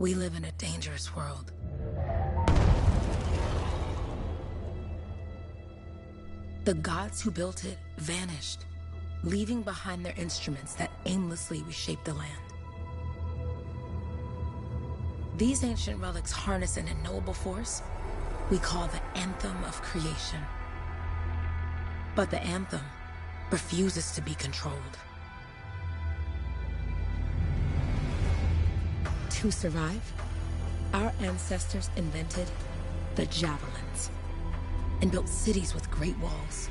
We live in a dangerous world. The gods who built it vanished, leaving behind their instruments that aimlessly reshaped the land. These ancient relics harness an unknowable force we call the Anthem of creation. But the Anthem refuses to be controlled. To survive, our ancestors invented the javelins and built cities with great walls.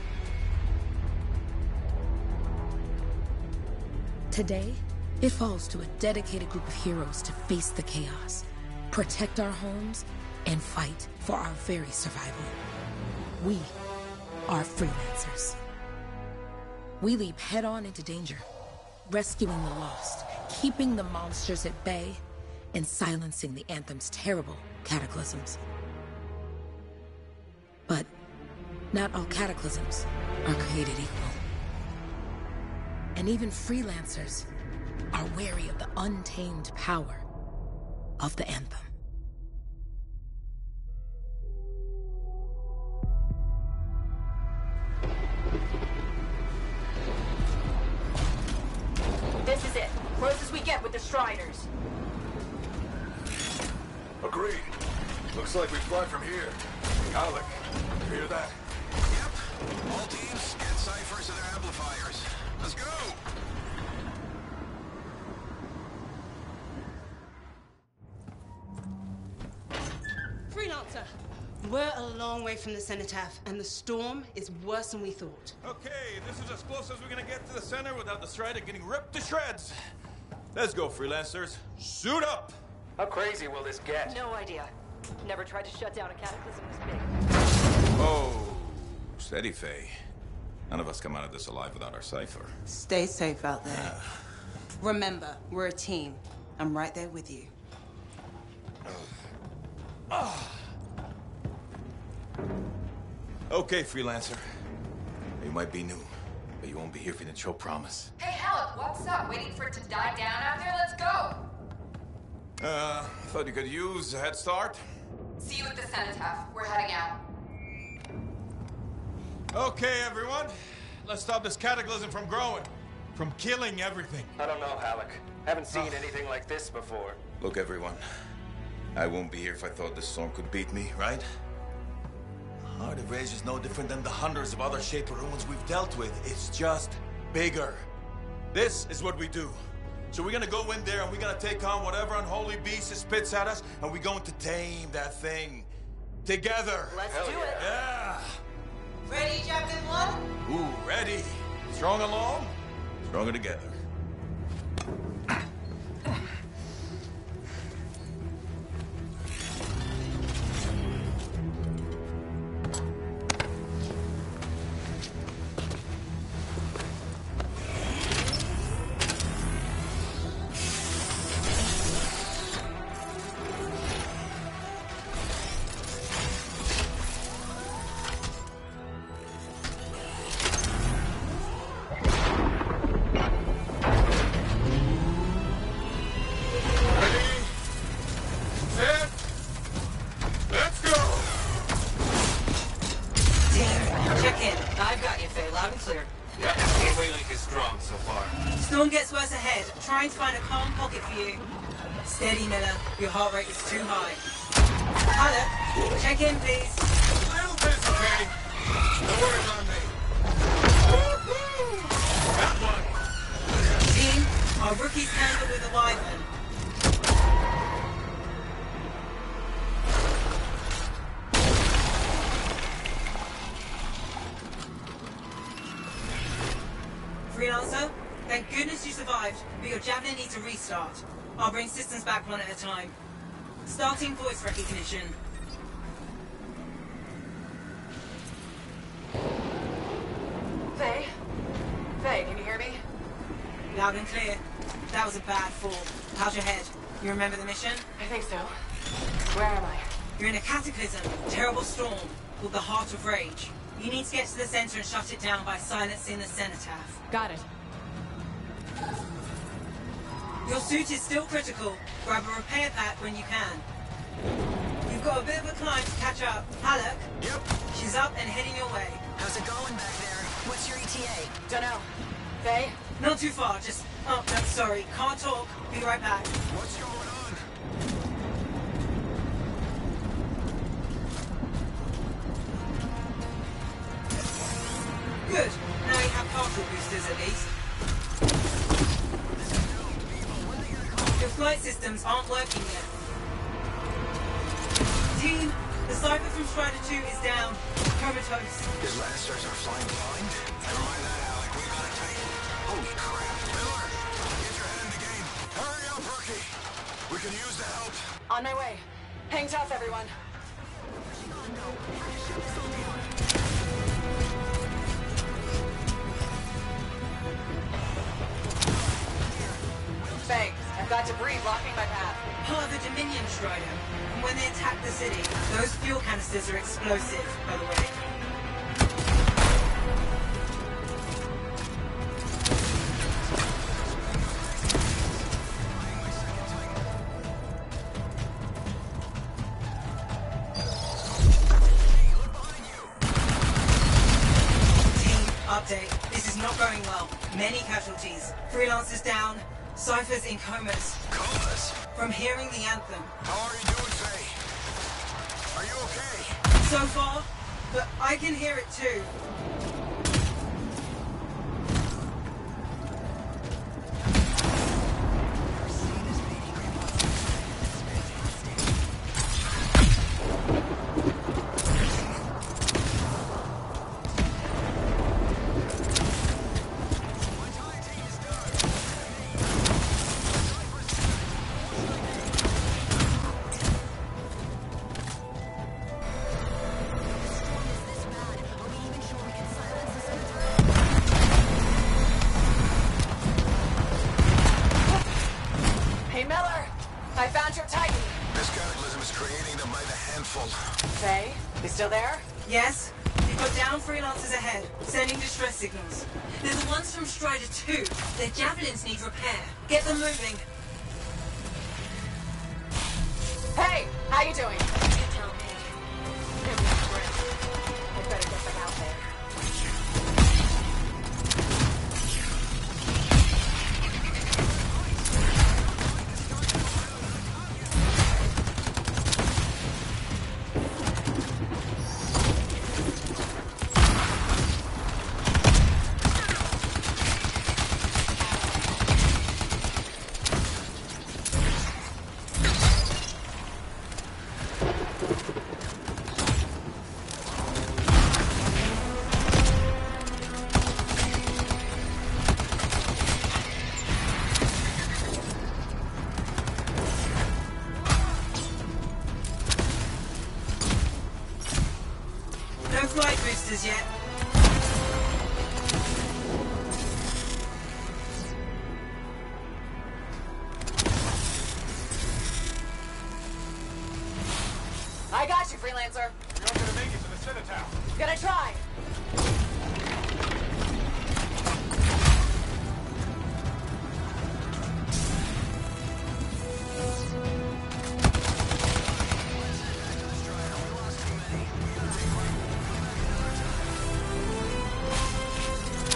Today, it falls to a dedicated group of heroes to face the chaos, protect our homes, and fight for our very survival. We are freelancers. We leap head-on into danger, rescuing the lost, keeping the monsters at bay, and silencing the Anthem's terrible cataclysms. But not all cataclysms are created equal. And even freelancers are wary of the untamed power of the Anthem. This is it. Closest we get with the Striders. Agreed. Looks like we fly from here. Alec, you hear that? Yep. All teams, get ciphers to their amplifiers. Let's go! Freelancer! We're a long way from the cenotaph, and the storm is worse than we thought. Okay, this is as close as we're gonna get to the center without the Strider getting ripped to shreds. Let's go, freelancers. Suit up! How crazy will this get? No idea. Never tried to shut down a cataclysm this big. Oh, steady, Faye. None of us come out of this alive without our cipher. Stay safe out there. Remember, we're a team. I'm right there with you. Okay, freelancer. You might be new, but you won't be here if you didn't show promise. Hey, Alec, what's up? Waiting for it to die down out there? Let's go! Thought you could use a head start. See you at the cenotaph. We're heading out. Okay, everyone. Let's stop this cataclysm from growing. From killing everything. I don't know, Alec. Haven't seen anything like this before. Look, everyone. I won't be here if I thought this storm could beat me, right? Heart of Rage is no different than the hundreds of other Shaper ruins we've dealt with. It's just bigger. This is what we do. So we're gonna go in there and we're gonna take on whatever unholy beast it spits at us, and we're going to tame that thing. Together. Let's do it. Yeah. Ready, Javelin 1? Ooh, ready. Strong along, stronger together. Storm gets worse ahead. Trying to find a calm pocket for you. Steady, Miller. Your heart rate is too high. Alec, check in, please. Little bit, okay? No worries on me. That one. Team, our rookies handle with a wyvern. Freelancer, thank goodness you survived, but your Javelin needs a restart. I'll bring systems back one at a time. Starting voice recognition. Faye? Faye, can you hear me? Loud and clear. That was a bad fall. How's your head? You remember the mission? I think so. Where am I? You're in a cataclysm, terrible storm, called the Heart of Rage. You need to get to the center and shut it down by silencing the cenotaph. Got it. Your suit is still critical. Grab a repair pack when you can. You've got a bit of a climb to catch up. Halleck? Yep. She's up and heading your way. How's it going back there? What's your ETA? Dunno. Faye? Not too far, just... Oh, no, sorry. Can't talk. Be right back. What's going on? Good. Now you have partial boosters at least. Your flight systems aren't working yet. Team, the Cypher from Strider 2 is down. Comatose. His Lancers are flying blind? Never mind that, Alec. We gotta take it. Holy crap. Miller, get your head in the game. Hurry up, rookie. We can use the help. On my way. Hang tough, everyone. Faye, I've got debris blocking my path. Part of the Dominion Strider. And when they attack the city, those fuel canisters are explosive, by the way. Team, update. This is not going well. Many casualties. Freelancers down. Cypher's in comas. Comas? From hearing the anthem. How are you doing, Faye? Are you okay? So far, but I can hear it too. Hey, Miller! I found your Titan! This cataclysm is creating them by the handful. Faye, you still there? Yes? You've got down freelancers ahead, sending distress signals. They're the ones from Strider 2. Their javelins need repair. Get them moving. Hey! How you doing? You tell me. I better get them out there. No flight boosters yet. I got you, freelancer. You're not gonna make it to the Citadel. Gonna try.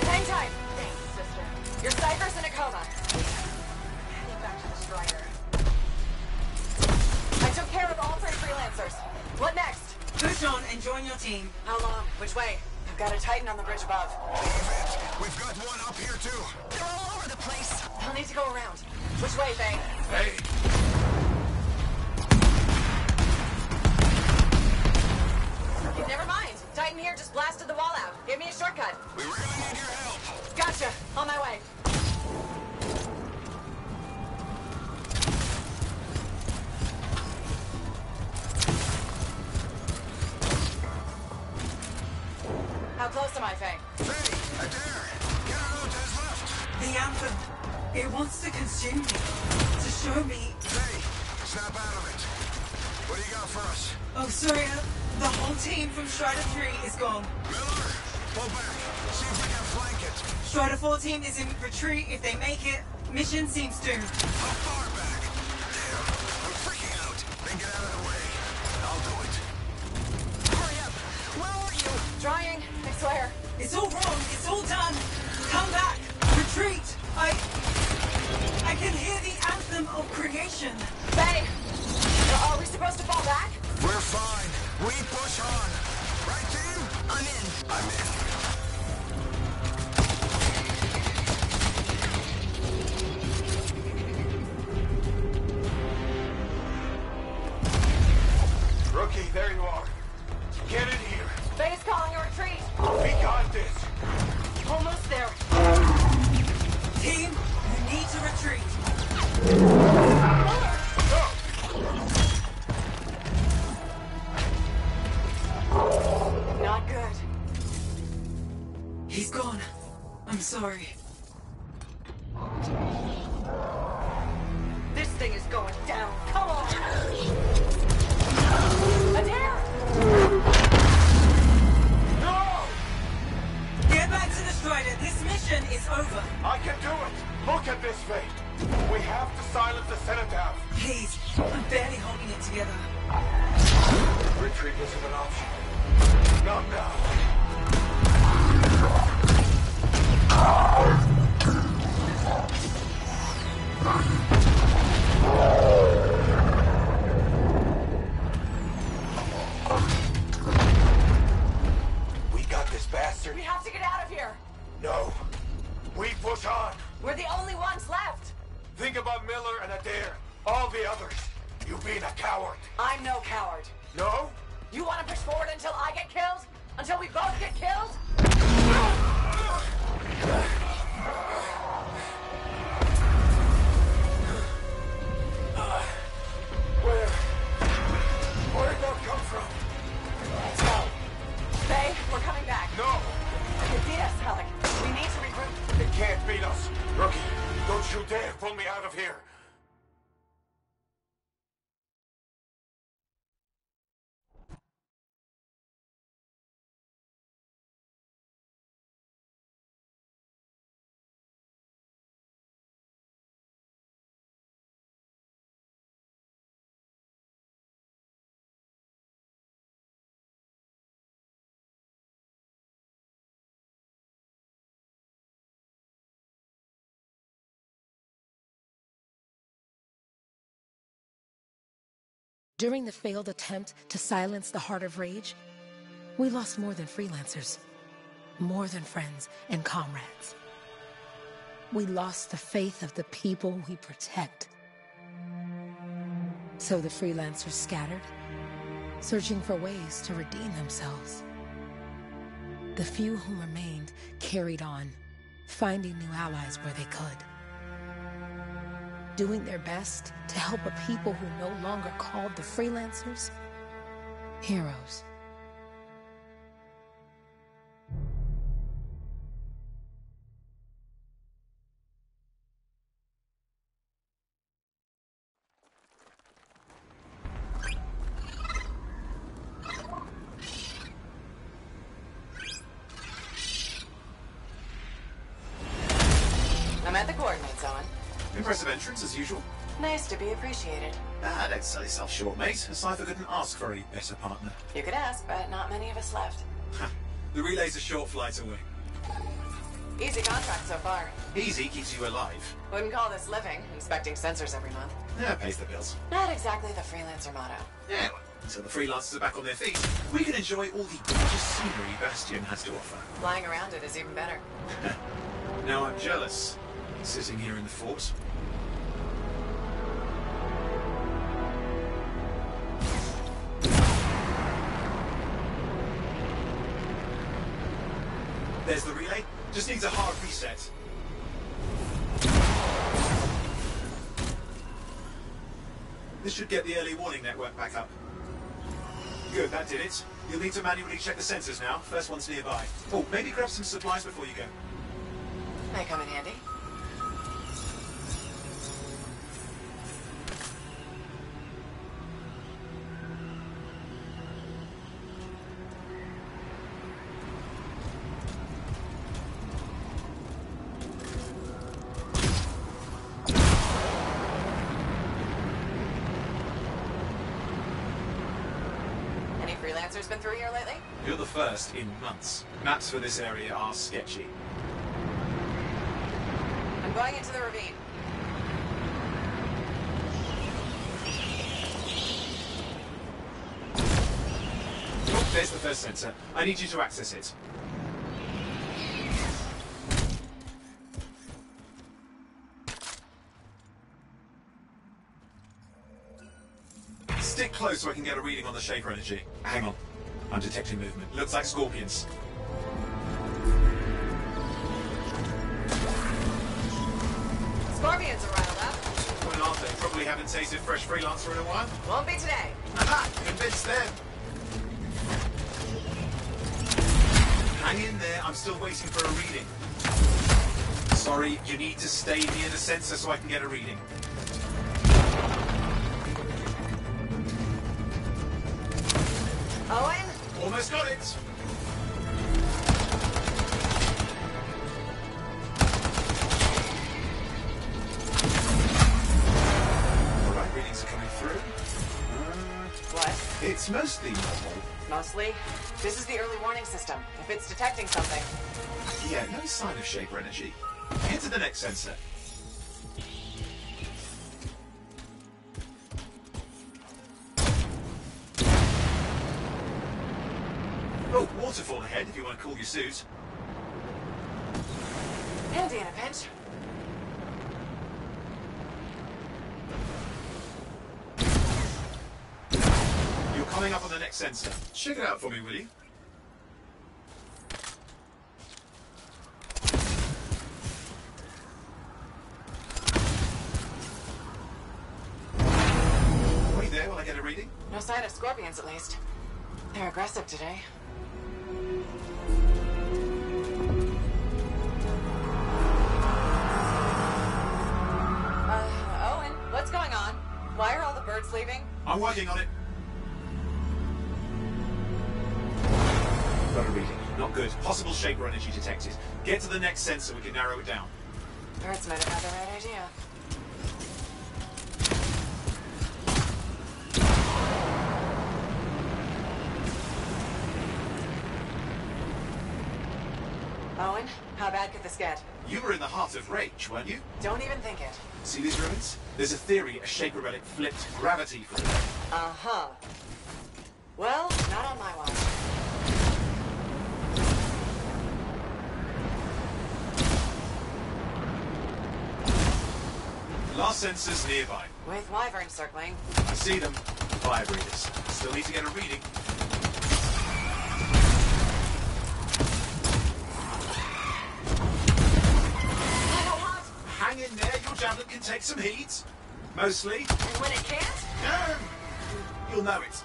Hang tight. Thanks, sister. Your Cypher's in a coma. Heading back to the Strider. I took care of all 3 freelancers. What next? Push on and join your team. How long? Which way? I've got a Titan on the bridge above. We've got one up here, too. They're all over the place. I'll need to go around. Which way, Faye? Hey, Never mind. Titan here just blasted the wall out. Give me a shortcut. We really need your help. Gotcha. On my way. How close am I, Faye? Faye, Adair, get her out to his left. The anthem. It wants to consume me. To show me. Faye, snap out of it. What do you got for us? Oh, sorry. The whole team from Strider 3 is gone. Miller, Pull back. See if we can flank it. Strider 4 team is in retreat. If they make it, mission seems doomed. How far back? Damn, I'm freaking out. Then get out of the way. I'll do it. Hurry up. Where are you? Trying, I swear. It's all wrong. It's all done. Come back. Retreat. I can hear the anthem of creation. Faye, are we supposed to fall back? We're fine. We push on. Right, team? I'm in. I'm in. Rookie, there you are. Get in here. Faye's calling a retreat. We got this. Almost there. Team, you need to retreat. Not good. He's gone. I'm sorry. This thing is going down. Come on. Adair! No! Get back to the Strider. This mission is over. I can do it. Look at this, Faye. We have to silence the cenotaph. Please, I'm barely holding it together. Retreat isn't an option. Not now. We got this bastard. We have to get out of here. No. We push on. We're the only ones left. Think about Miller and Adair. All the others. You being a coward. I'm no coward. No? You want to push forward until I get killed? Until we both get killed? Where'd that come from? Let's go. Faye, we're coming back. No! They beat us, Alec. We need to regroup. They can't beat us. Rookie, don't you dare pull me out of here. During the failed attempt to silence the Heart of Rage, we lost more than freelancers, more than friends and comrades. We lost the faith of the people we protect. So the freelancers scattered, searching for ways to redeem themselves. The few who remained carried on, finding new allies where they could. Doing their best to help a people who no longer called the freelancers heroes. I'm at the coordinates, Owen. Impressive entrance, as usual. Nice to be appreciated. Don't sell yourself short, mate. A cipher couldn't ask for a better partner. You could ask, but not many of us left. The relay's a short flight away. Easy contract so far. Easy keeps you alive. Wouldn't call this living, inspecting sensors every month. Yeah, pays the bills. Not exactly the freelancer motto. Yeah, well, until the freelancers are back on their feet, we can enjoy all the gorgeous scenery Bastion has to offer. Flying around it is even better. Now I'm jealous, sitting here in the fort. There's the relay. Just needs a hard reset. This should get the early warning network back up. Good, that did it. You'll need to manually check the sensors now. First one's nearby. Oh, maybe grab some supplies before you go. May come in handy. been through here lately? You're the first in months. Maps for this area are sketchy. I'm going into the ravine. Oh, there's the first sensor. I need you to access it. Stick close so I can get a reading on the Shaper energy. Hang on. I'm detecting movement. Looks like scorpions. Scorpions are riled up. Well, aren't they? Probably haven't tasted fresh freelancer in a while. Won't be today. Aha! Convince them! Hang in there. I'm still waiting for a reading. Sorry, you need to stay near the sensor so I can get a reading. Owen? Almost got it! Alright, readings are coming through. What? It's mostly normal. Mostly. This is the early warning system. If it's detecting something. Yeah, no sign of Shaper energy. Head to the next sensor. Oh, waterfall ahead if you want to cool your suit. Handy in a pinch. You're coming up on the next sensor. Check it out for me, will you? Wait there while I get a reading. No sign of scorpions, at least. They're aggressive today. Owen, what's going on? Why are all the birds leaving? I'm working on it. Got a reading. Not good. Possible Shaper energy detected. Get to the next sensor, we can narrow it down. Birds might have had the right idea. Owen, how bad could this get? You were in the heart of rage, weren't you? Don't even think it. See these ruins? There's a theory a Shaper relic flipped gravity for them. Uh-huh. Well, not on my watch. Last sensor's nearby. With wyverns circling. I see them. Fire breathers. Still need to get a reading. Hang in there, your javelin can take some heat. Mostly. And when it can't? You'll know it.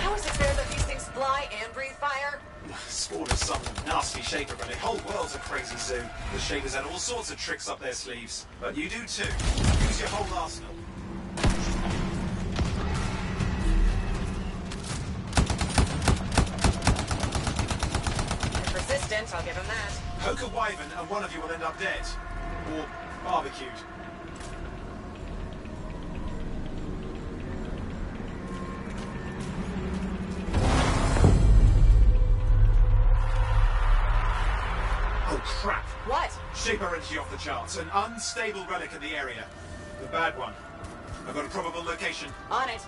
How is it fair that these things fly and breathe fire? Spawned of some nasty Shaper, but the whole world's a crazy zoo. The Shapers had all sorts of tricks up their sleeves. But you do too. Use your whole arsenal. They're persistent, I'll give him that. Poke a wyvern and one of you will end up dead. Or barbecued. Oh crap! What? Shaper energy off the charts. An unstable relic in the area. The bad one. I've got a probable location. On it.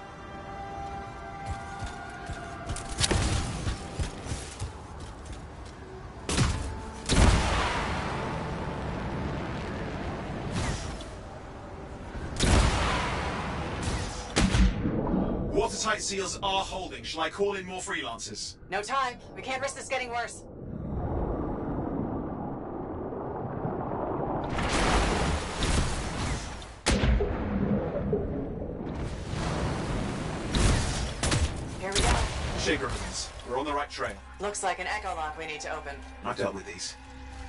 Watertight seals are holding. Shall I call in more freelancers? No time. We can't risk this getting worse. Here we go. Shaper ruins. We're on the right trail. Looks like an echo lock we need to open. I've dealt with these.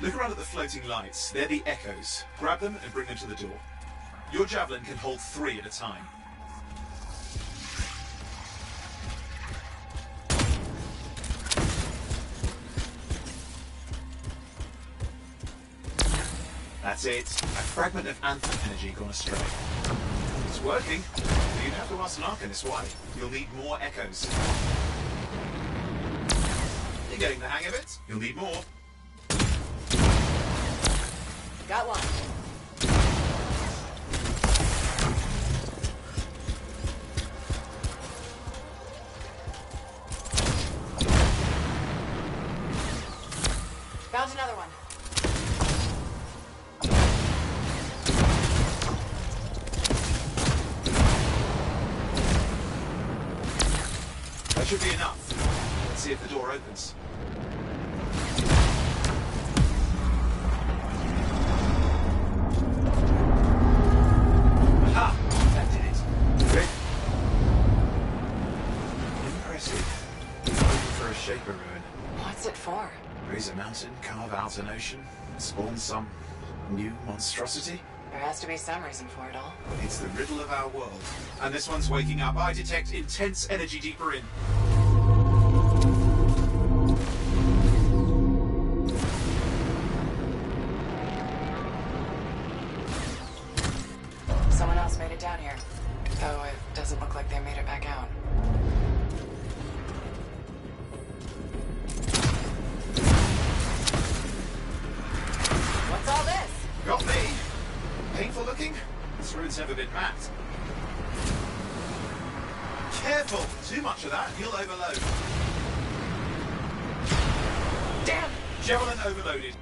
Look around at the floating lights. They're the echoes. Grab them and bring them to the door. Your javelin can hold 3 at a time. That's it. A fragment of Anthem energy gone astray. It's working, but you'd have to ask an Arcanist why. You'll need more echoes. You're getting the hang of it. You'll need more. Got one. Found another one. That should be enough. Let's see if the door opens. Aha! That did it. Great. Impressive. Looking for a shaper ruin. What's it for? Raise a mountain, carve out an ocean, spawn some new monstrosity? There has to be some reason for it all. It's the riddle of our world. And this one's waking up. I detect intense energy deeper in. Someone else made it down here. Though it doesn't look like they made it back out. What's all this? Got me! Painful looking? This ruin's never been mapped. Careful! Too much of that, you'll overload. Damn! Javelin overloaded.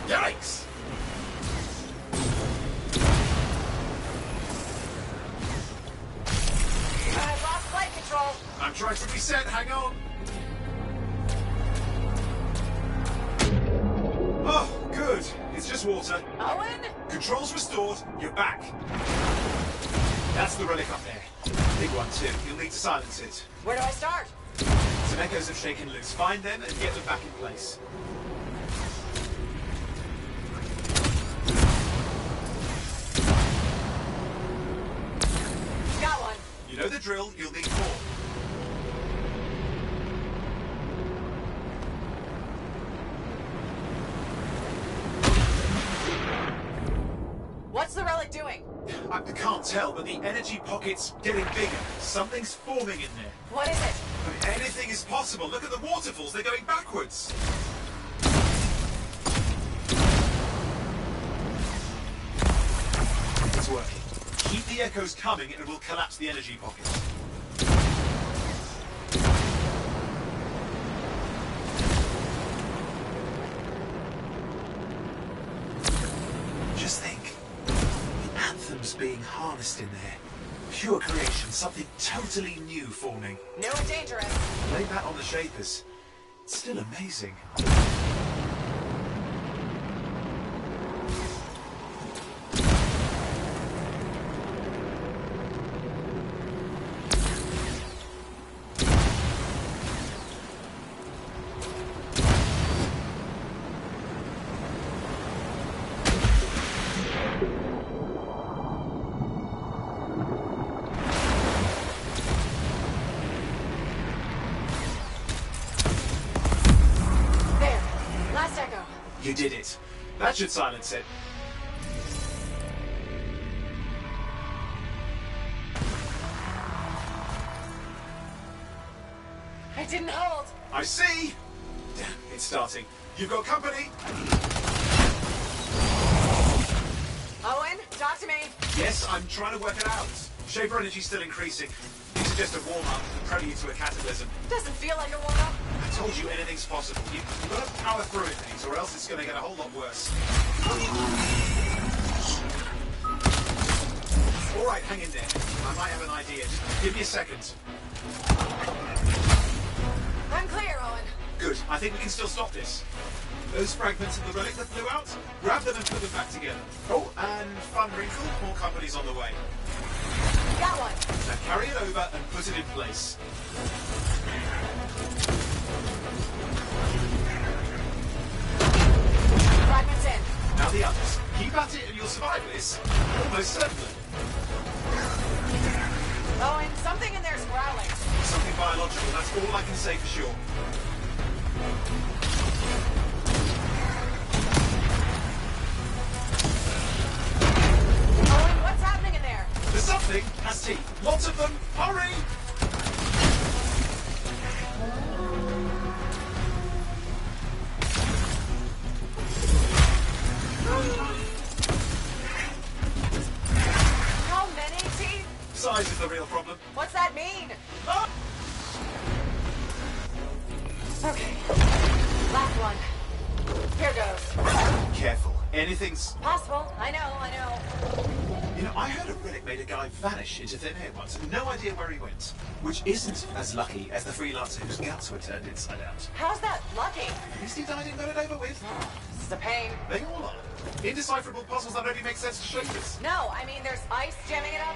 Yikes! I lost flight control. I'm trying to reset, hang on. Oh, good. It's just water. Owen? Controls restored, you're back. That's the relic up there. Big one too. You'll need to silence it. Where do I start? Some echoes have shaken loose. Find them and get them back in place. Got one. You know the drill, you'll need more. What's the relic doing? I can't tell, but the energy pocket's getting bigger. Something's forming in there. What is it? I mean, anything is possible. Look at the waterfalls, they're going backwards. It's working. Keep the echoes coming and it will collapse the energy pocket. Just think. The Anthem's being harnessed in there. Pure creation, something totally new forming. New and dangerous. Lay that on the Shapers. It's still amazing. You did it. That should silence it. I didn't hold. I see. Damn, it's starting. You've got company. Owen, talk to me. Yes, I'm trying to work it out. Shaper energy's still increasing. These are just a warm-up, a prelude to a cataclysm. Doesn't feel like a warm-up. I told you anything's possible. You've got to power through it, things, or else it's going to get a whole lot worse. All right, hang in there. I might have an idea. Just give me a second. I'm clear, Owen. Good. I think we can still stop this. Those fragments of the relic that flew out, grab them and put them back together. Oh, and fun wrinkle, more companies on the way. Got one. Now carry it over and put it in place. Fragments in. Now the others. Keep at it and you'll survive this. Almost certainly. Owen, something in there's growling. Something biological, that's all I can say for sure. Owen, what's happening in there? There's something has teeth. Lots of them. Hurry! How many teeth? Size is the real problem. What's that mean? Ah! Okay. Last one. Here goes. Careful. Anything's... Possible. I know. You know, I heard a relic made a guy vanish into thin air once. No idea where he went. Which isn't as lucky as the freelancer whose guts were turned inside out. How's that lucky? At least he died and got it over with. This is a pain. They all are. Indecipherable puzzles that only make sense to strangers. No, I mean there's ice jamming it up.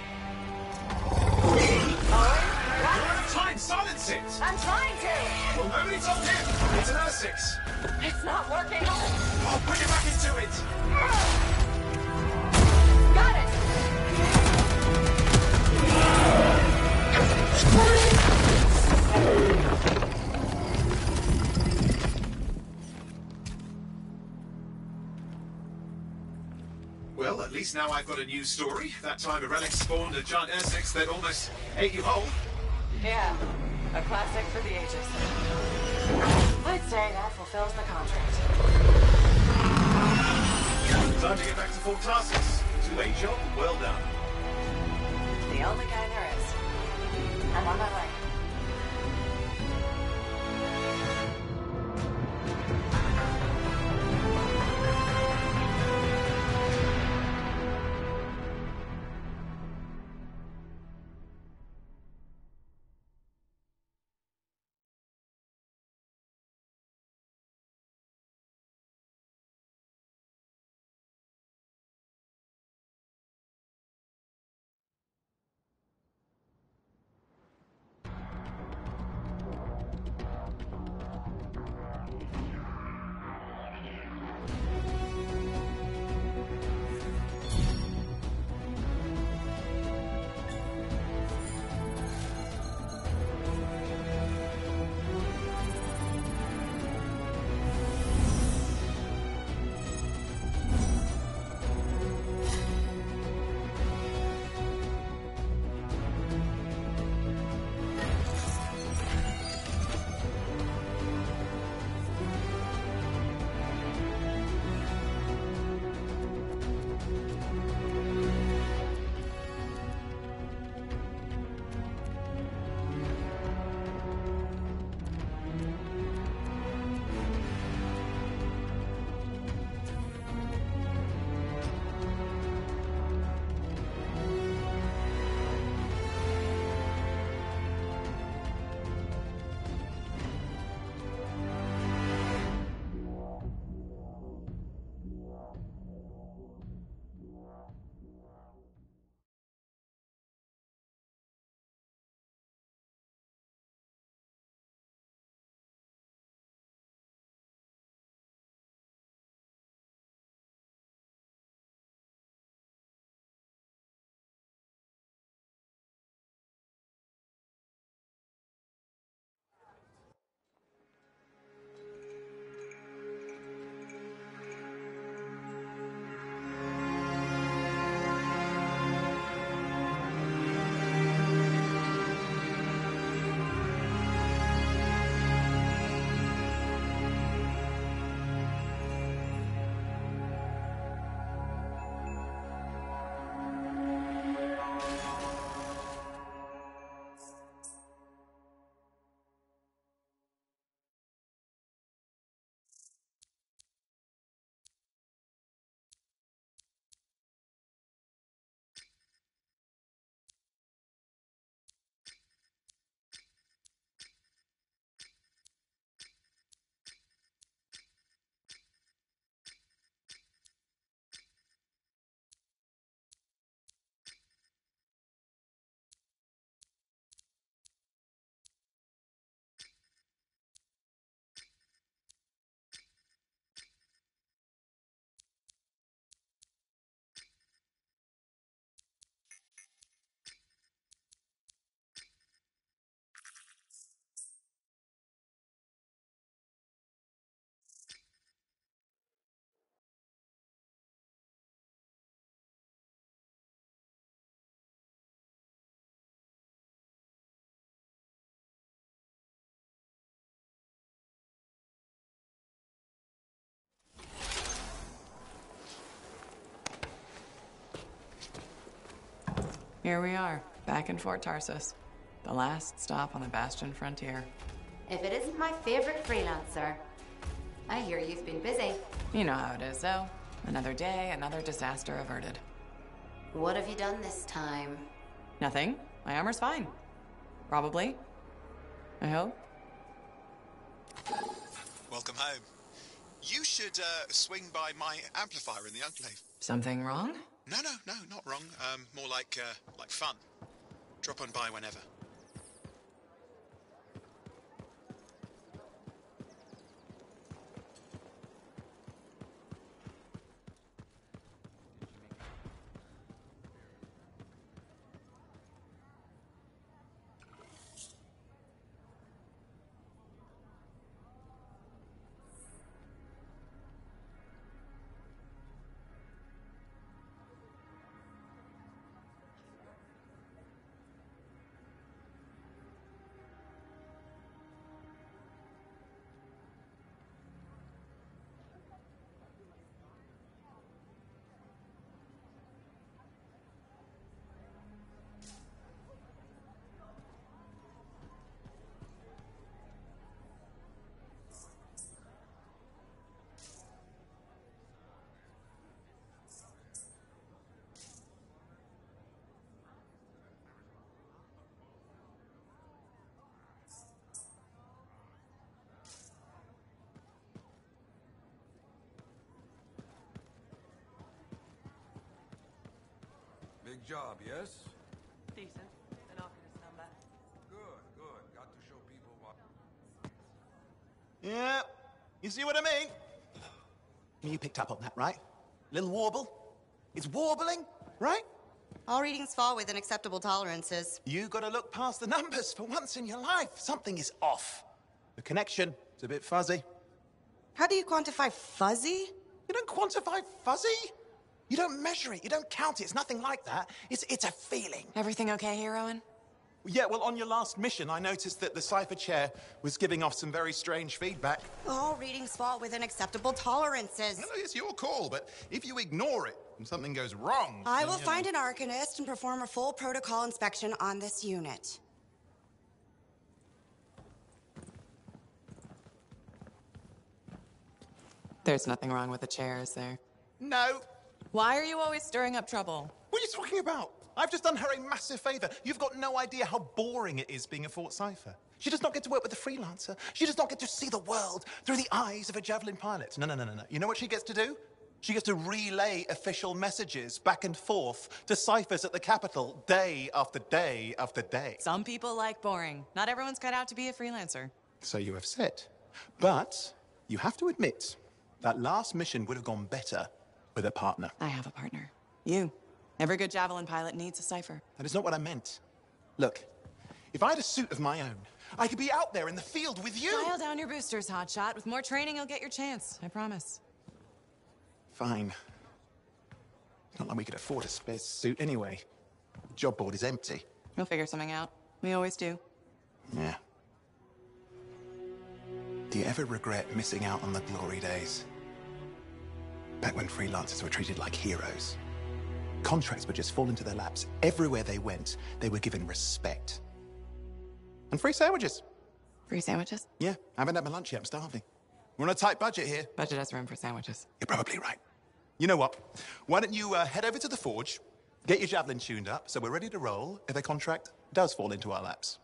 Owen? You're What? out of time! Silence it! I'm trying to. Well, nobody told him! It's an R6. It's not working. I'll put you back into it! Got it. Well, at least now I've got a new story. That time a relic spawned a giant R6 that almost ate you whole. Yeah, a classic for the ages. I'd say that fulfills the contract. Time to get back to full tasks. To a job well done. The only kind there is. I'm on my way. Here we are, back in Fort Tarsus. The last stop on the Bastion frontier. If it isn't my favorite freelancer. I hear you've been busy. You know how it is, though. Another day, another disaster averted. What have you done this time? Nothing. My armor's fine. Probably. I hope. Welcome home. You should swing by my amplifier in the Enclave. Something wrong? No, not wrong. More like fun. Drop on by whenever. Big job, yes? Decent. An office number. Good. Got to show people what... Yeah, you see what I mean? You picked up on that, right? Little warble? It's warbling, right? All readings fall within acceptable tolerances. You gotta look past the numbers for once in your life. Something is off. The connection is a bit fuzzy. How do you quantify fuzzy? You don't quantify fuzzy? You don't measure it, you don't count it, it's nothing like that. It's a feeling. Everything okay here, Owen? Yeah, well, on your last mission, I noticed that the cipher chair was giving off some very strange feedback. All readings fall within acceptable tolerances. Well, it's your call, but if you ignore it and something goes wrong... I will find an arcanist and perform a full protocol inspection on this unit. There's nothing wrong with the chair, is there? No. Why are you always stirring up trouble? What are you talking about? I've just done her a massive favor. You've got no idea how boring it is being a Fort Cipher. She does not get to work with a freelancer. She does not get to see the world through the eyes of a javelin pilot. No. You know what she gets to do? She gets to relay official messages back and forth to ciphers at the Capitol day after day after day. Some people like boring. Not everyone's cut out to be a freelancer. So you have said. But you have to admit that last mission would have gone better with a partner. I have a partner. You. Every good javelin pilot needs a cipher. That is not what I meant. Look, if I had a suit of my own, I could be out there in the field with you. Dial down your boosters, hotshot. With more training, you'll get your chance. I promise. Fine. Not like we could afford a spare suit anyway. The job board is empty. We'll figure something out. We always do. Yeah. Do you ever regret missing out on the glory days? Back when freelancers were treated like heroes. Contracts would just fall into their laps. Everywhere they went, they were given respect. And free sandwiches. Free sandwiches? Yeah, I haven't had my lunch yet. I'm starving. We're on a tight budget here. Budget has room for sandwiches. You're probably right. You know what? Why don't you head over to the forge, get your javelin tuned up, so we're ready to roll if a contract does fall into our laps.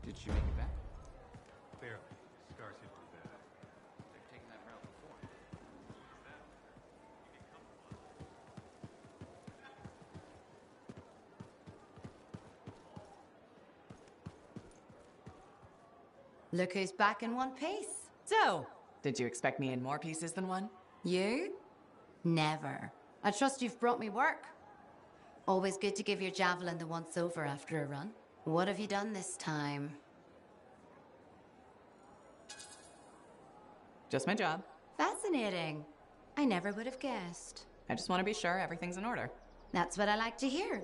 Did she make it back? Barely. Scars hit pretty bad. They've taken that route before. Look who's back in one piece. So, did you expect me in more pieces than one? You? Never. I trust you've brought me work. Always good to give your javelin the once-over after a run. What have you done this time? Just my job. Fascinating. I never would have guessed. I just want to be sure everything's in order. That's what I like to hear.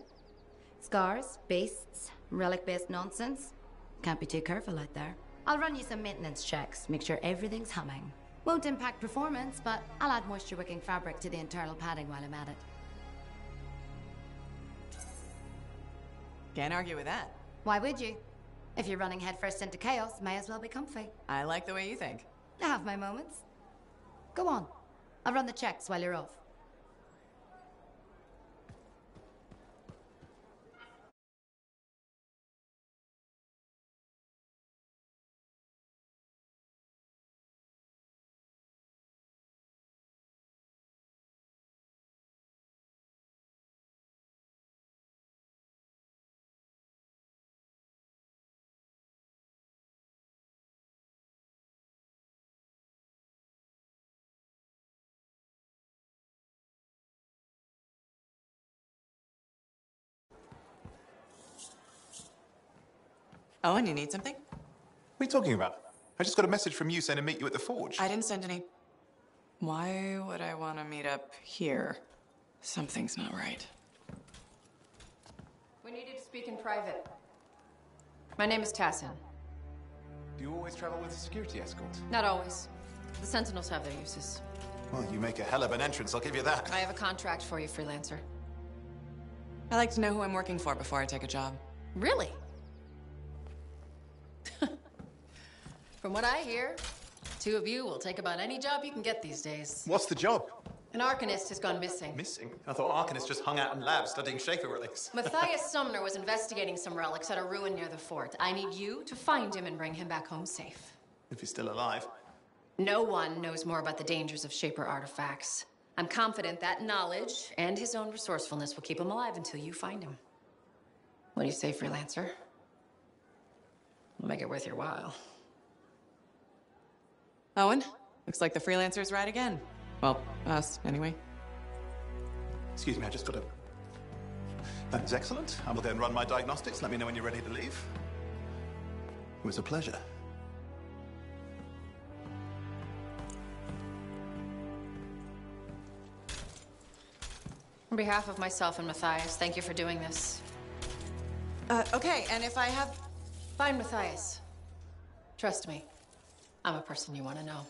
Scars, beasts, relic-based nonsense. Can't be too careful out there. I'll run you some maintenance checks, make sure everything's humming. Won't impact performance, but I'll add moisture-wicking fabric to the internal padding while I'm at it. Can't argue with that. Why would you? If you're running headfirst into chaos, may as well be comfy. I like the way you think. I have my moments. Go on. I'll run the checks while you're off. Owen, you need something? What are you talking about? I just got a message from you saying to meet you at the forge. I didn't send any. Why would I want to meet up here? Something's not right. We needed to speak in private. My name is Tassin. Do you always travel with a security escort? Not always. The Sentinels have their uses. Well, you make a hell of an entrance, I'll give you that. I have a contract for you, freelancer. I like to know who I'm working for before I take a job. Really? From what I hear, two of you will take about any job you can get these days. What's the job? An Arcanist has gone missing. Missing? I thought Arcanists just hung out in labs studying Shaper relics. Matthias Sumner was investigating some relics at a ruin near the fort. I need you to find him and bring him back home safe. If he's still alive. No one knows more about the dangers of Shaper artifacts. I'm confident that knowledge and his own resourcefulness will keep him alive until you find him. What do you say, freelancer? We'll make it worth your while. Owen, looks like the freelancer's right again. Well, us, anyway. Excuse me, I just got a... That is excellent. I will then run my diagnostics. Let me know when you're ready to leave. It was a pleasure. On behalf of myself and Matthias, thank you for doing this. Okay, and if I have... Fine, Matthias. Trust me. I'm a person you want to know.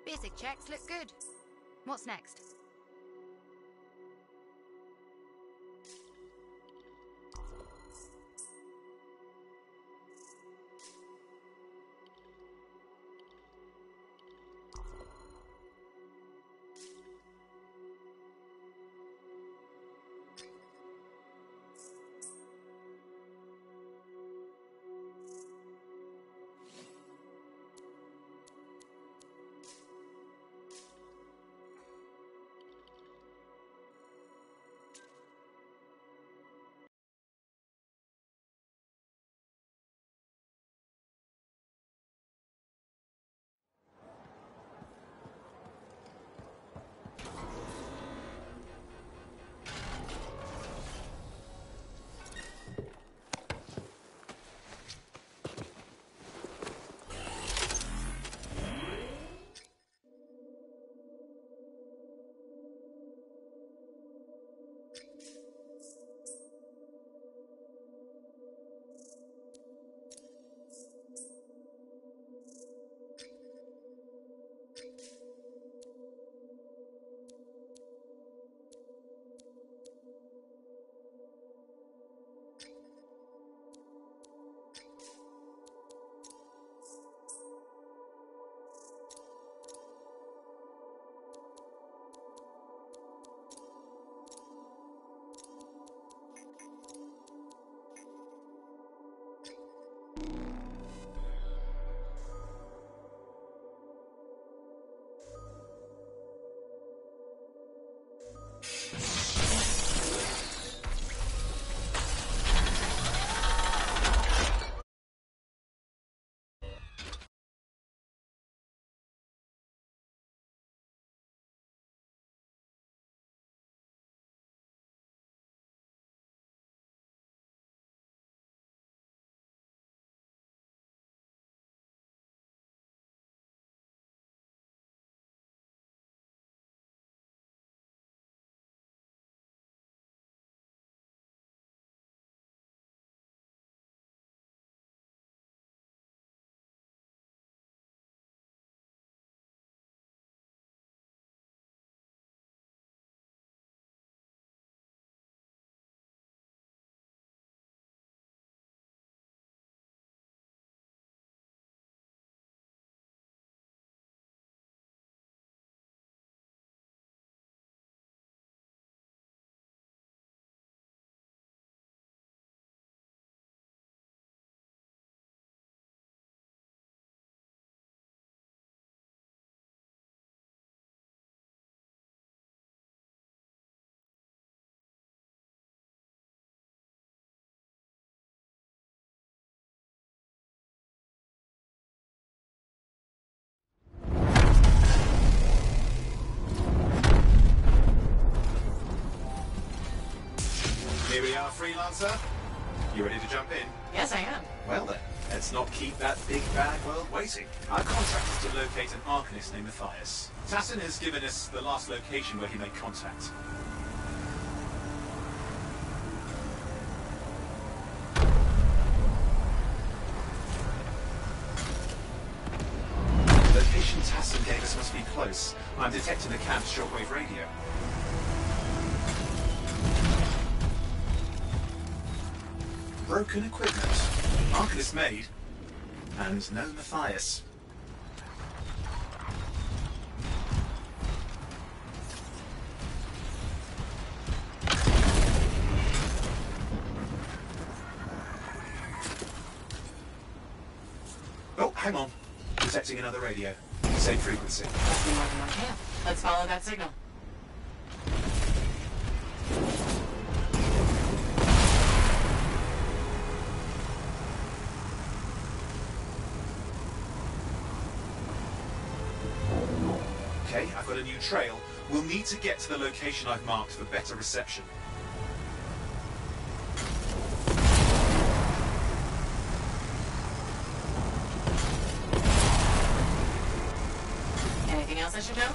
Basic checks look good. What's next? Here we are, Freelancer. You ready to jump in? Yes, I am. Well then, let's not keep that big bad world waiting. Our contract is to locate an Arcanist named Matthias. Tassin has given us the last location where he made contact. The location Tassin gave us must be close. I'm detecting the camp's shortwave radio. Broken equipment. Arcanist made. And no Matthias. Oh, hang on. Detecting another radio. Same frequency. Must be more than one camp. Let's follow that signal. Okay, I've got a new trail. We'll need to get to the location I've marked for better reception. Anything else I should know?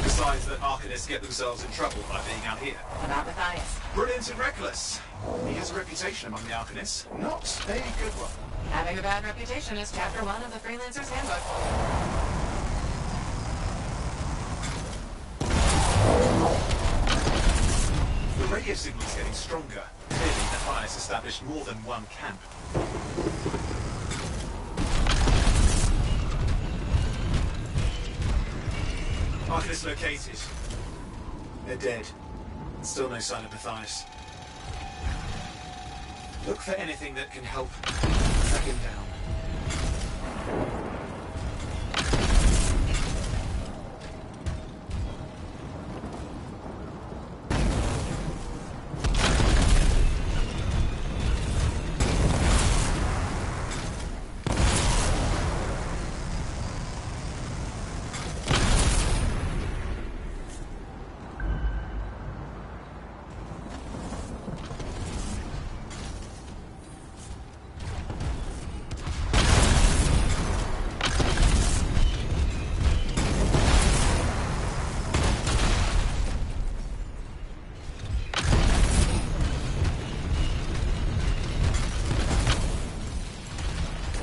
Besides that Arcanists get themselves in trouble by being out here. About Matthias. Brilliant and reckless. He has a reputation among the Arcanists. Not a good one. Having a bad reputation is chapter 1 of the Freelancer's Handbook. The radio signal is getting stronger. Clearly, Matthias established more than one camp. Arcanist located. They're dead. Still no sign of Matthias. Look for anything that can help track him down.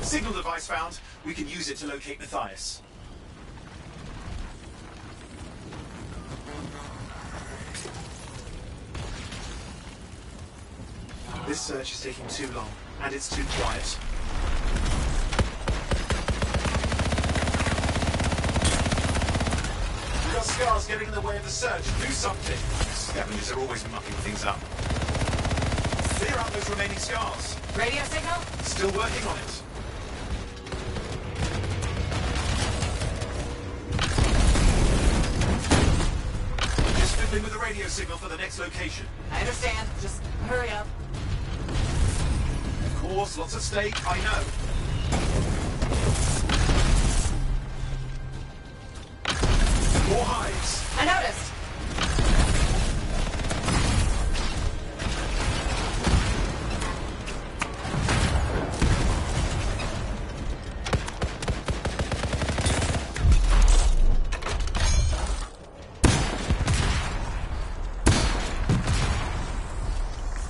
Signal device found. We can use it to locate Matthias. This search is taking too long, and it's too quiet. We've got scars getting in the way of the search. Do something. Scavengers are always mucking things up. Clear out those remaining scars. Radio signal? Still working on it. Just fiddling with the radio signal for the next location. I understand. Just hurry up. Of course, lots at stake, I know. More hives. I noticed.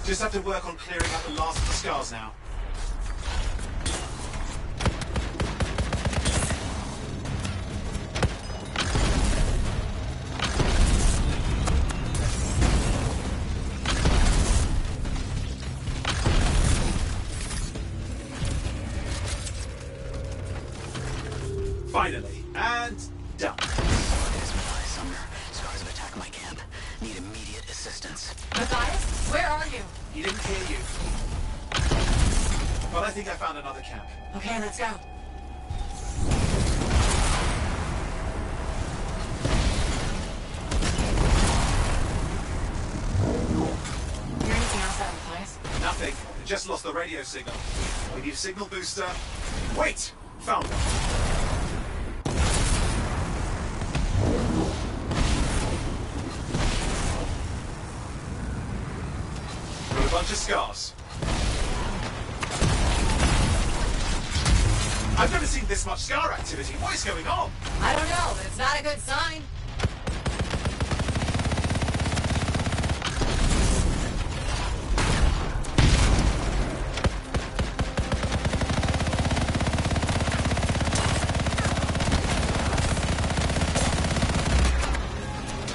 Just have to work on clearing out the last of the scars now. Finally, and done. It's Matthias Sumner. Scars have attacked my camp. Need immediate assistance. Matthias, where are you? He didn't hear you. But I think I found another camp. Okay, let's go. Hear anything else out, Matthias? Nothing. I just lost the radio signal. We need a signal booster. Wait! Found one. bunch of scars. I've never seen this much scar activity. What is going on? I don't know, but it's not a good sign.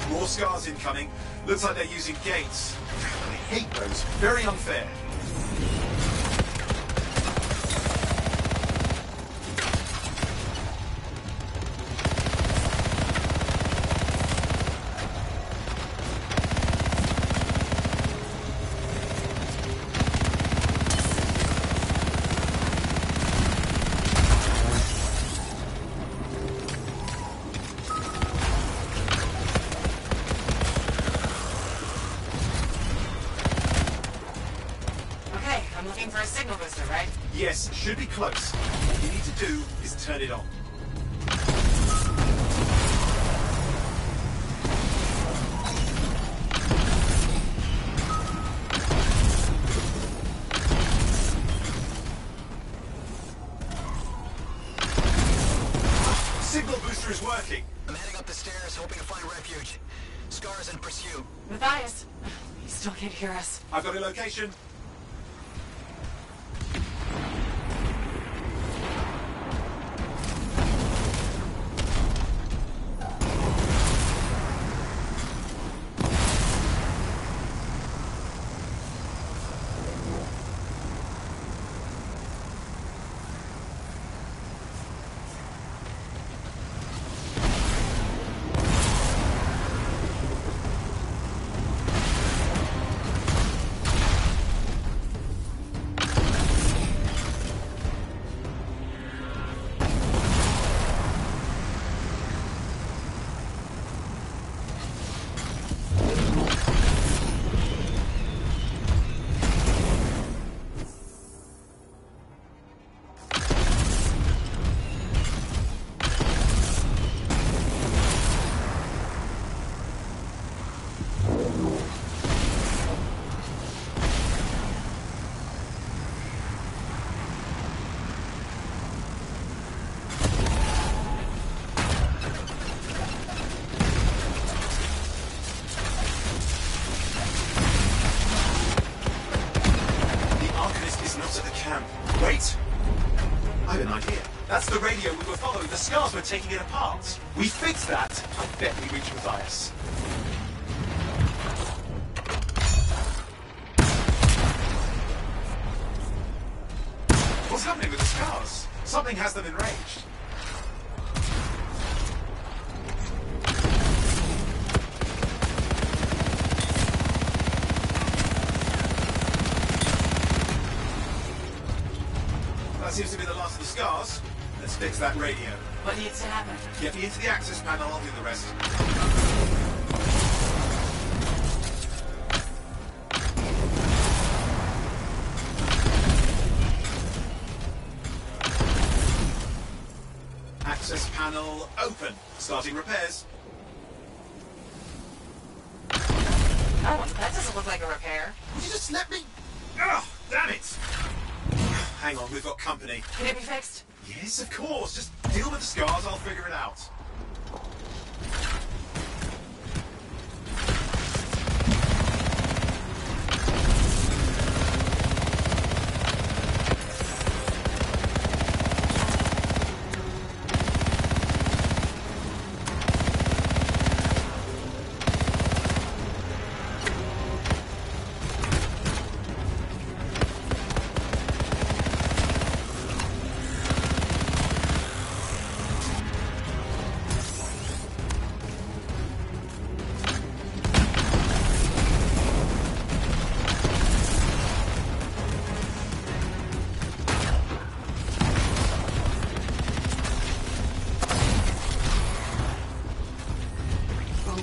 More scars incoming. Looks like they're using gates. I hate those. Very unfair. Yes, should be close. What you need to do is turn it on. Signal booster is working. I'm heading up the stairs, hoping to find refuge. Scars in pursuit. Matthias, he still can't hear us. I've got a location. Wait! I have an idea. That's the radio we were following. The scars were taking it apart. We fixed that. I bet we reach Matthias. What's happening with the scars? Something has them enraged. That seems to be the last of the scars. Let's fix that radio. What needs to happen? Get me into the access panel, I'll do the rest. Access panel open. Starting repairs. Oh, that doesn't look like a repair. Would you just let me? Ugh, damn it! Hang on, we've got company. Can it be fixed? Yes, of course. Just deal with the scars, I'll figure it out.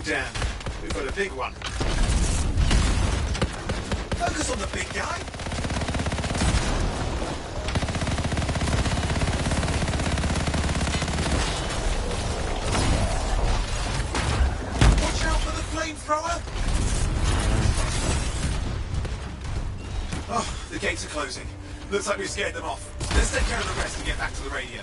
Damn, we've got a big one. Focus on the big guy. Watch out for the flamethrower. Oh, the gates are closing. Looks like we've scared them off. Let's take care of the rest and get back to the radio.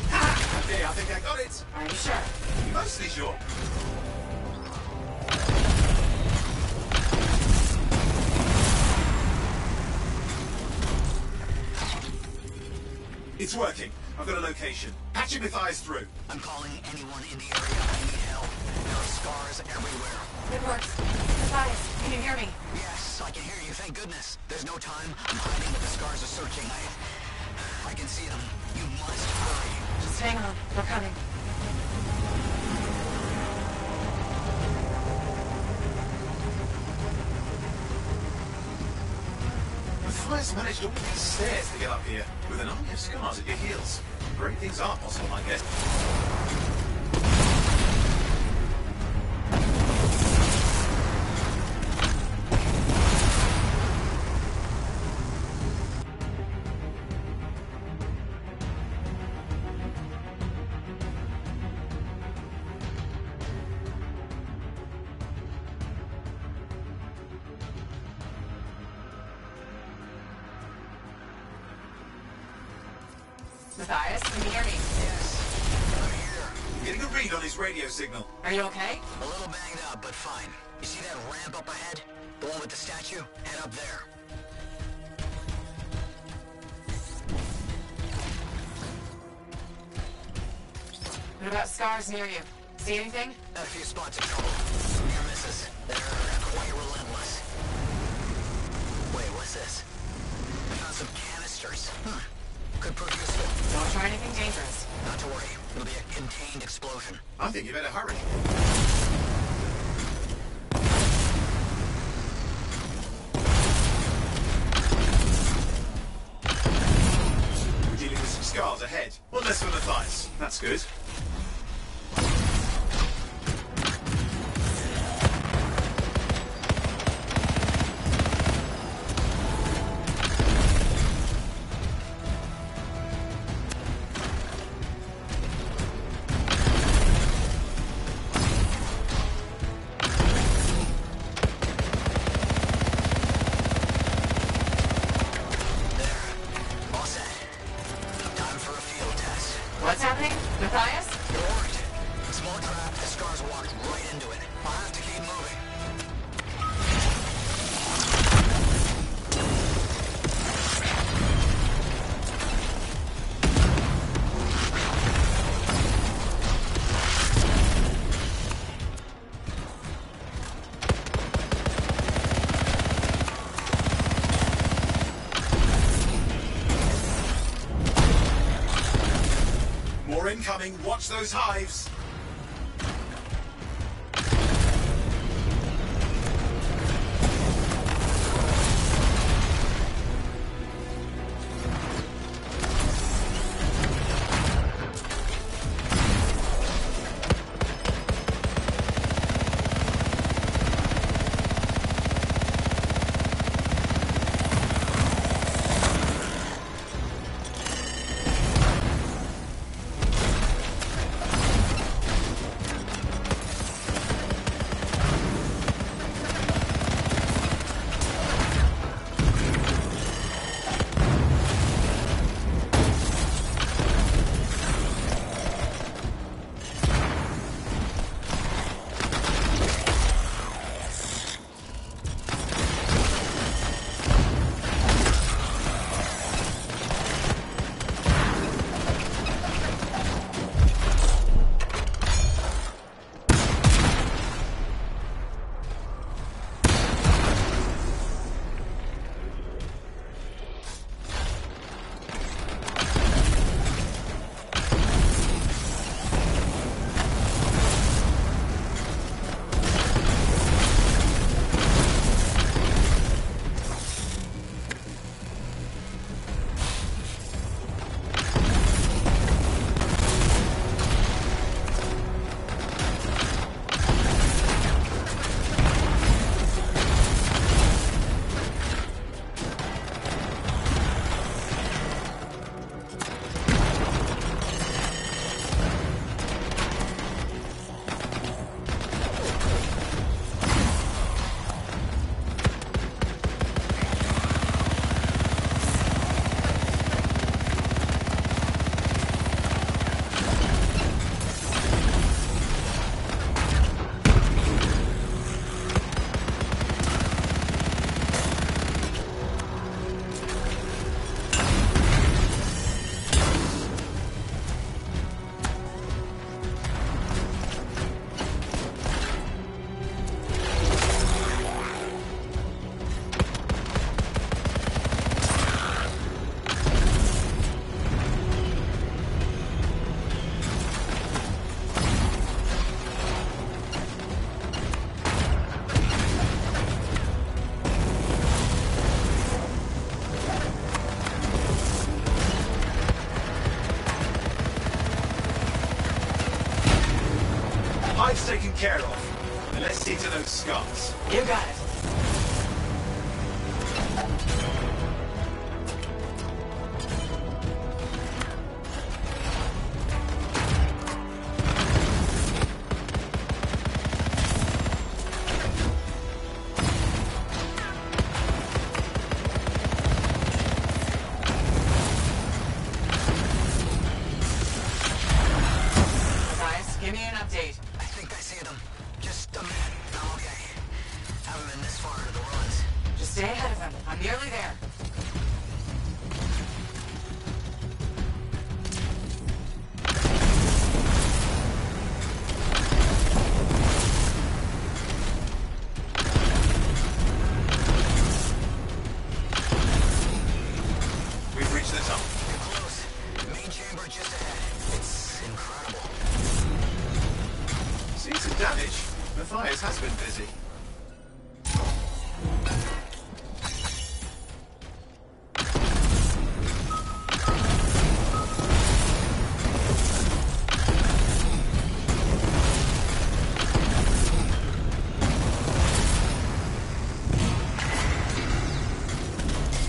Ha! Okay, I think I got it. Are you sure? Mostly sure. It's working. I've got a location. Patching Matthias through. I'm calling anyone in the area. I need help. There are scars everywhere. It works. Matthias, can you hear me? Yes, I can hear you. Thank goodness. There's no time. I'm hiding, but the scars are searching. I can see them. You must hurry. Just hang on. We're coming. Matthias managed all these stairs to get up here, with an army of scars at your heels. Great things are possible, I guess. Matthias, can you hear me? Yes, I'm here. I'm getting a read on his radio signal. Are you okay? A little banged up, but fine. You see that ramp up ahead? The one with the statue? Head up there. What about scars near you? See anything? Had a few spots of trouble. Near misses. They're quite relentless. Wait, what's this? I found some canisters. Could prove useful. Don't try anything dangerous. Not to worry. It'll be a contained explosion. I think you better hurry. We're dealing with some scars ahead. One less for Matthias. That's good. What's happening? Matthias? You're worried. Small trap, the scars walked right into it. I'll have to keep moving. More incoming. Watch those hives. hide's taken care of. And let's see to those scars. You got it. Give me an update. I think I see them. Just a minute. I'm okay. Haven't been this far into the ruins. Just stay ahead of them. I'm nearly there. We've reached the top. We're close. Main chamber just ahead. It's incredible. Seen some damage. Matthias has been busy.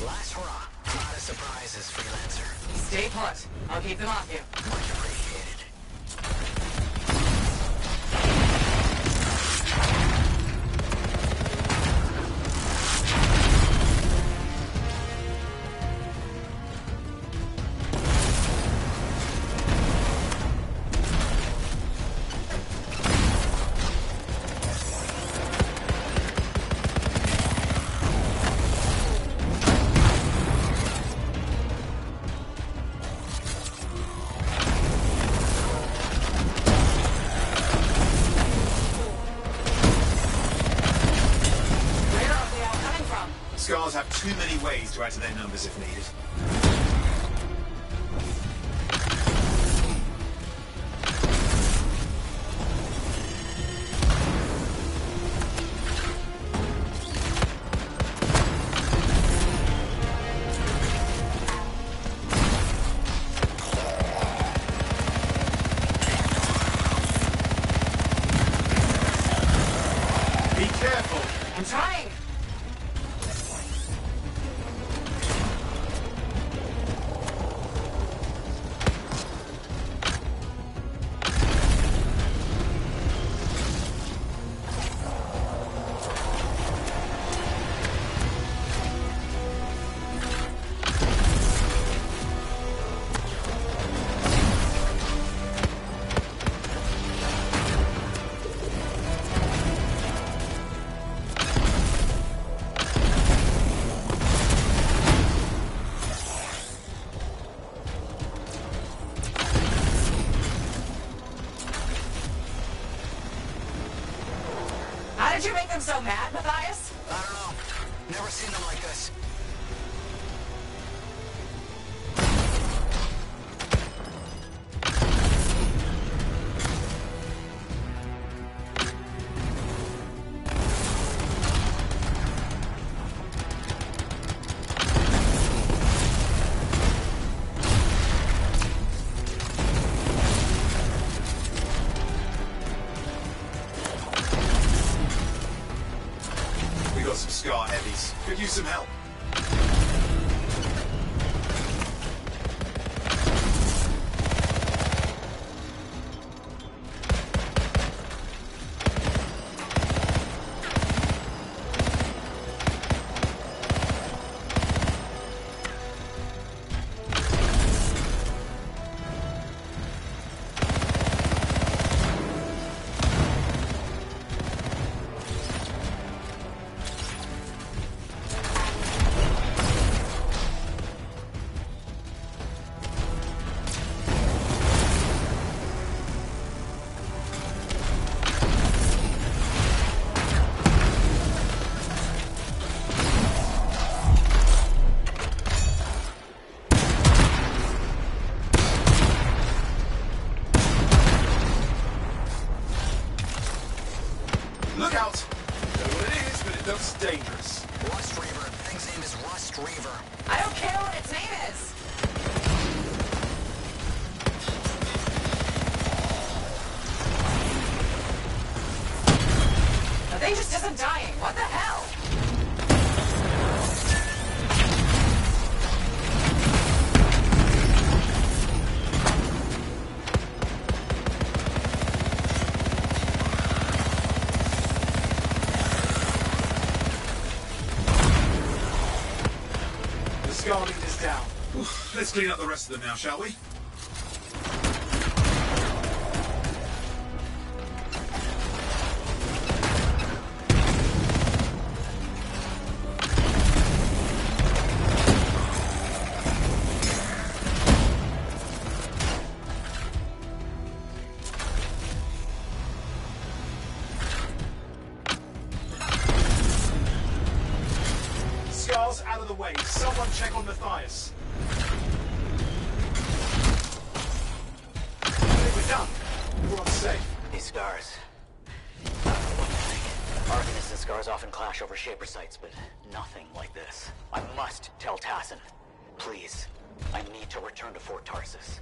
Last hurrah. Lot of surprises, freelancer. Stay put. I'll keep them off you. Much appreciated. Where are they all coming from? Scars have too many ways to add to their numbers if needed. Be careful. I'm trying. How did you make them so mad, Matthias? I don't know. Never seen them like this. We got some scar heavies. Could use some help. Look out! Don't know what it is, but it looks dangerous. Rust Reaver. Thing's name is Rust Reaver. I don't care what its name is. thing just isn't dying. What the hell? The Scar leader's down. Let's clean up the rest of them now, shall we? Scar's out of the way. Someone check on Matthias. I think we're done. We're on safe. These Scars. What to think? Arcanists and Scars often clash over Shaper sites, but nothing like this. I must tell Tassin. Please. I need to return to Fort Tarsus.